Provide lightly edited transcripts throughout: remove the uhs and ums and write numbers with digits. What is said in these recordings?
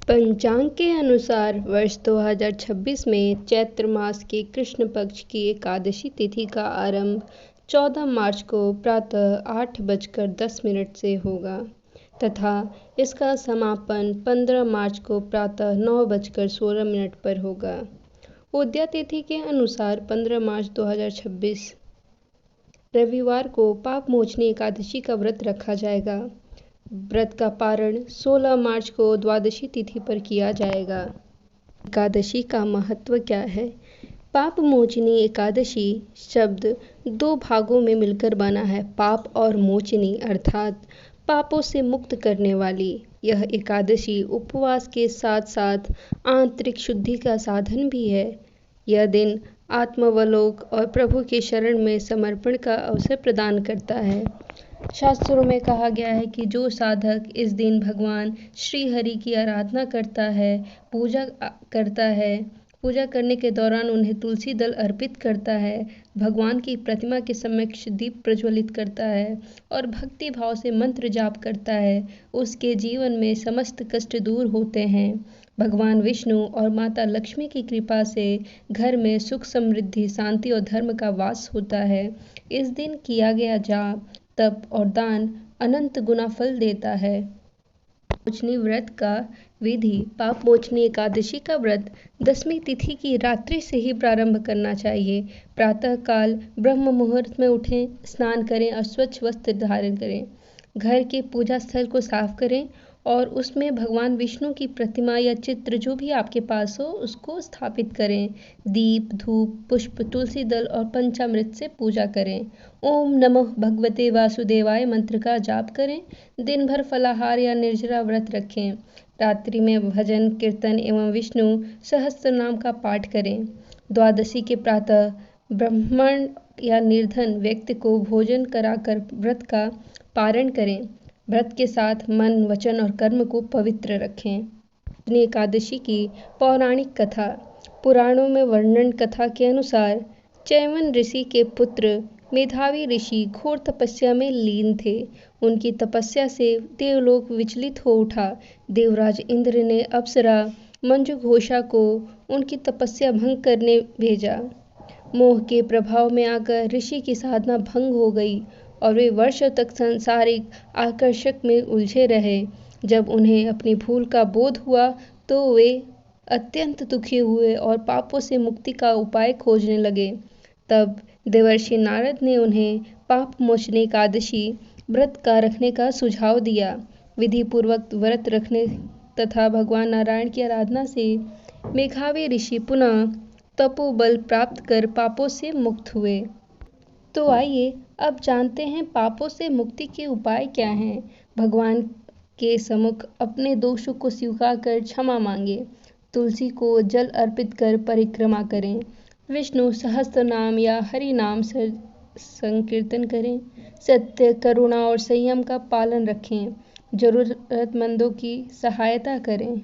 पंचांग के अनुसार वर्ष 2026 में चैत्र मास के कृष्ण पक्ष की एकादशी तिथि का आरंभ 14 मार्च को प्रातः 8:10 से होगा तथा इसका समापन 15 मार्च को प्रातः 9:16 पर होगा। उदया तिथि के अनुसार 15 मार्च 2026 रविवार को पाप मोचनी एकादशी का व्रत रखा जाएगा। व्रत का पारण 16 मार्च को द्वादशी तिथि पर किया जाएगा। एकादशी का महत्व क्या है? पाप मोचनी एकादशी शब्द दो भागों में मिलकर बना है। पाप और मोचनी अर्थात पापों से मुक्त करने वाली। यह एकादशी उपवास के साथ साथ आंतरिक शुद्धि का साधन भी है। यह दिन आत्मावलोक और प्रभु के शरण में समर्पण का अवसर प्रदान करता है। शास्त्रों में कहा गया है कि जो साधक इस दिन भगवान श्री हरि की आराधना करता है, पूजा करने के दौरान उन्हें तुलसी दल अर्पित करता है, भगवान की प्रतिमा के समक्ष दीप प्रज्वलित करता है और भक्ति भाव से मंत्र जाप करता है, उसके जीवन में समस्त कष्ट दूर होते हैं। भगवान विष्णु और माता लक्ष्मी की कृपा से घर में सुख, समृद्धि, शांति और धर्म का वास होता है। इस दिन किया गया जाप, तप और दान अनंत गुना फल देता है। मोचनी व्रत का विधि। पाप मोचनी एकादशी का व्रत 10वीं तिथि की रात्रि से ही प्रारंभ करना चाहिए। प्रातः काल ब्रह्म मुहूर्त में उठें, स्नान करें और स्वच्छ वस्त्र धारण करें। घर के पूजा स्थल को साफ करें और उसमें भगवान विष्णु की प्रतिमा या चित्र जो भी आपके पास हो उसको स्थापित करें। दीप, धूप, पुष्प, तुलसी दल और पंचामृत से पूजा करें। ओम नमः भगवते वासुदेवाय मंत्र का जाप करें। दिन भर फलाहार या निर्जला व्रत रखें। रात्रि में भजन, कीर्तन एवं विष्णु सहस्त्र नाम का पाठ करें। द्वादशी के प्रातः ब्राह्मण या निर्धन व्यक्ति को भोजन कराकर व्रत का पारण करें। व्रत के साथ मन, वचन और कर्म को पवित्र रखें। मोचनी एकादशी की पौराणिक कथा। पुराणों में वर्णन कथा के अनुसार चैवन ऋषि के पुत्र मेधावी ऋषि घोर तपस्या में लीन थे। उनकी तपस्या से देवलोक विचलित हो उठा। देवराज इंद्र ने अप्सरा मंजू घोषा को उनकी तपस्या भंग करने भेजा। मोह के प्रभाव में आकर ऋषि की साधना भंग हो गई और वे वर्षों तक सांसारिक आकर्षक में उलझे रहे। जब उन्हें अपनी भूल का बोध हुआ तो वे अत्यंत दुखी हुए और पापों से मुक्ति का उपाय खोजने लगे। तब देवर्षि नारद ने उन्हें पाप मोचनी एकादशी व्रत का रखने का सुझाव दिया। विधि पूर्वक व्रत रखने तथा भगवान नारायण की आराधना से मेधावी ऋषि पुनः तपोबल प्राप्त कर पापों से मुक्त हुए। तो आइए अब जानते हैं पापों से मुक्ति के उपाय क्या हैं। भगवान के सम्मुख अपने दोषों को स्वीकार कर क्षमा मांगे। तुलसी को जल अर्पित कर परिक्रमा करें। विष्णु सहस्त्र नाम या हरि नाम संकीर्तन करें। सत्य, करुणा और संयम का पालन रखें। जरूरतमंदों की सहायता करें।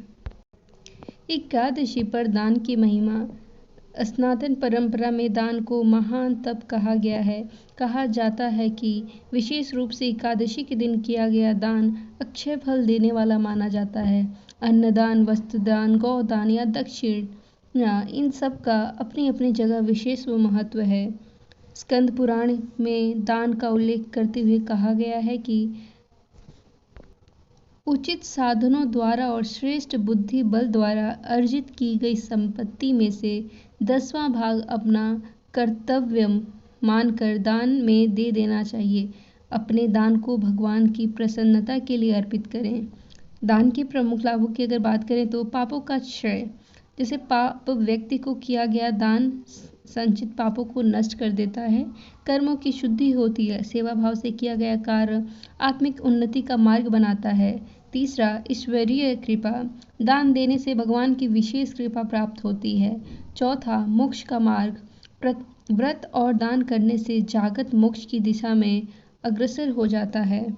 एकादशी पर दान की महिमा। सनातन परंपरा में दान को महान तप कहा गया है। कहा जाता है कि विशेष रूप से एकादशी के दिन किया गया दान अक्षय फल देने वाला माना जाता है। अन्नदान, वस्त्रदान, गौदान या दक्षिणा, इन सब का अपनी अपनी जगह विशेष महत्व है। स्कंद पुराण में दान का उल्लेख करते हुए कहा गया है कि उचित साधनों द्वारा और श्रेष्ठ बुद्धि बल द्वारा अर्जित की गई संपत्ति में से 10वां भाग अपना कर्तव्य मानकर दान में दे देना चाहिए। अपने दान को भगवान की प्रसन्नता के लिए अर्पित करें। दान के प्रमुख लाभों की अगर बात करें तो पापों का क्षय। जैसे पाप व्यक्ति को किया गया दान संचित पापों को नष्ट कर देता है। कर्मों की शुद्धि होती है। सेवा भाव से किया गया कार्य आत्मिक उन्नति का मार्ग बनाता है। तीसरा, ईश्वरीय कृपा। दान देने से भगवान की विशेष कृपा प्राप्त होती है। चौथा, मोक्ष का मार्ग। व्रत और दान करने से जागत मोक्ष की दिशा में अग्रसर हो जाता है।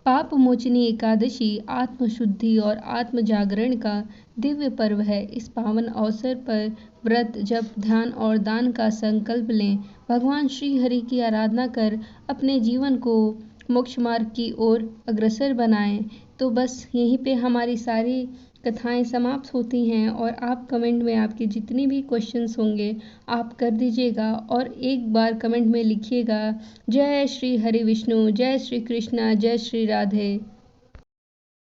पाप मोचनी एकादशी आत्मशुद्धि और आत्म जागरण का दिव्य पर्व है। इस पावन अवसर पर व्रत, जप, ध्यान और दान का संकल्प लें। भगवान श्री हरि की आराधना कर अपने जीवन को मोक्ष मार्ग की ओर अग्रसर बनाएं। तो बस यहीं पे हमारी सारी कथाएं समाप्त होती हैं और आप कमेंट में आपके जितने भी क्वेश्चंस होंगे आप कर दीजिएगा और एक बार कमेंट में लिखिएगा जय श्री हरि विष्णु, जय श्री कृष्णा, जय श्री राधे।